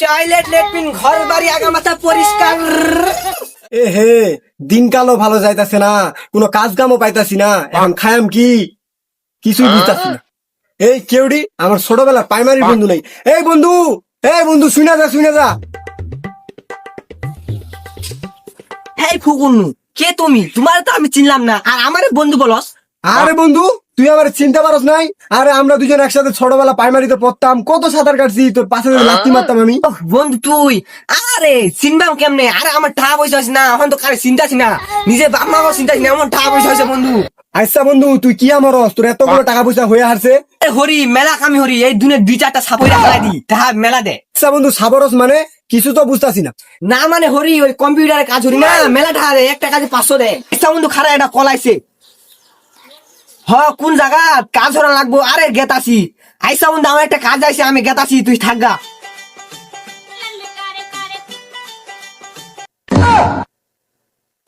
Toilet latrine ঘর বাড়ি আগামাথা পরিষ্কার। এ হে, দিনকালও ভালো যাইতাছে না, কোনো কাজ কামও পাইতাছি না, এখন খায়াম কি কিছুই বুঝতাছি না। এই কেউডি আমার ছোটবেলার প্রাইমারি বন্ধু নাই। এই বন্ধু শুনে যা। হেই ফুকুনু, কে তুমি? তোমার তো আমি চিনলাম না, আর আমারে বন্ধু বলস? আরে বন্ধু, তুই আমার চিনতে পারস নাই? আরে আমরা দুজন একসাথে ছোটবেলা প্রাইমারিতে পড়তাম, কত সাঁতার কাটছি, তোর পাশে লাত্তি মারতাম আমি। ওহ, বন্ধু তুই? আরে চিনবাম কেমনে? আরে আমার টাকা পয়সা আছে না, এখন তো কারে চিন্তাছি না, নিজে বাপ মাকে চিন্তাছি না, এমন টাকা পয়সা আছে বন্ধু। আচ্ছা বন্ধু, তুই কি আমারস? তোর এতগুলো টাকা পয়সা হয়ে হারছে। এ হরি মেলা কামি হরি, এই দুনে 2-4টা সাপই রাখা দি তাহা মেলা দে। আচ্ছা বন্ধু, সাবরস মানে কিছু তো বুঝতাছি না। না মানে হরি ওই কম্পিউটারে কাজ হরি না, মেলা টাকা দে, একটা কাজে 500 দে। আচ্ছা বন্ধু খারা এটা কলাইছে। কোন জায়গা কাজ হরা লাগবো? আরে গেতাছি। আইসা বন্ধু আমার একটা কাজ আইছে, আমি গেতাছি, তুই থাকগা।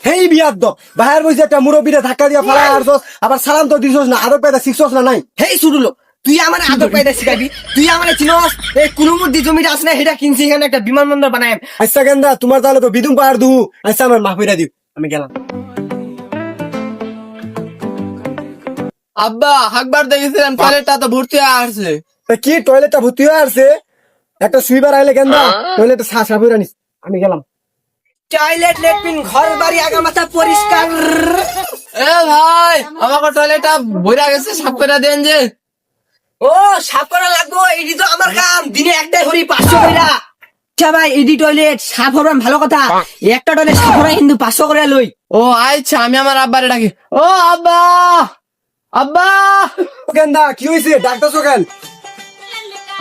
হেই বিয়াদ দ বাহির বসে একটা মুরব্বীরে ধাক্কা দিয়া ফেলা আরছস, আবার সালাম তো দিছস না, আদব পেদা শিখছস না নাই? হেই শুরুলো, তুই আমার আদর পাইতে শিখাবি? তুই আমার চিনস? এই কুলুমুদ্দি জমিটা আছে না, সেটা কিনছি, এখানে একটা বিমানবন্দর বানায়। আচ্ছা গেন্দা, তোমার তাহলে তো বিদুম পাহাড় দু। আচ্ছা আমার মাফ কইরা দিও, আমি গেলাম। আব্বা একবার দেখেছিলাম টয়লেটটা তো ভর্তি হয়ে আসছে। তা কি টয়লেটটা ভর্তি হয়ে আসছে? একটা সুইবার আইলে গেন্দা টয়লেটটা সাফ করে নিস, আমি গেলাম। টয়লেট লেট্রিন ঘর বাড়ি আগামাথা পরিষ্কার। এ ভাই, আমাকে টয়লেটটা ভরে গেছে, সাফ করে দেন যে। ও সাফ করা লাগবো, এডি তো আমার কাম, দিনে একটাই হরি 500 কইরা। আচ্ছা ভাই, এডি টয়লেট সাফ হরবান ভালো কথা, একটা টয়লেট সাফ হরা কিন্তু 500 করে লই। ও আচ্ছা, আমি আমার আব্বারে ডাকি। ও আব্বা, আব্বা। গেন্দা কি হইছে, ডাক্তারছো কেন?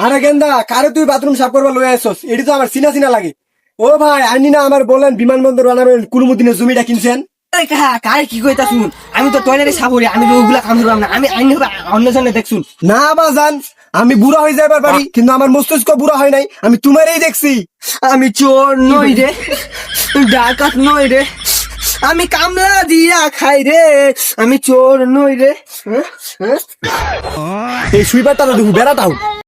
আরে গেন্দা, কারে তুই বাথরুম সাফ করবা লই আসছস? এডি তো আমার চিনা লাগে। ও ভাই, আইনি না আমার বলেন বিমানবন্দর বানাবেন, কুলুমুদ্দিনের জমিটা কিনছেন। আরে কারে কি কইতা শুন, আমি তো টয়লেটে সাফ করি, আমি তো ওগুলা কাম করবাম না, আমি আইন হবে অন্য জনে দেখছুন। না বাজান, আমি বুড়া হয়ে যাবার পারি, কিন্তু আমার মস্তিষ্ক বুড়া হয় নাই, আমি তোমারই দেখছি। আমি চোর নই রে, ডাকাত নই রে, আমি কামলা দিয়া খাই রে, আমি চোর নই রে। এই সুইপারটা তো দেখু বেড়াটাও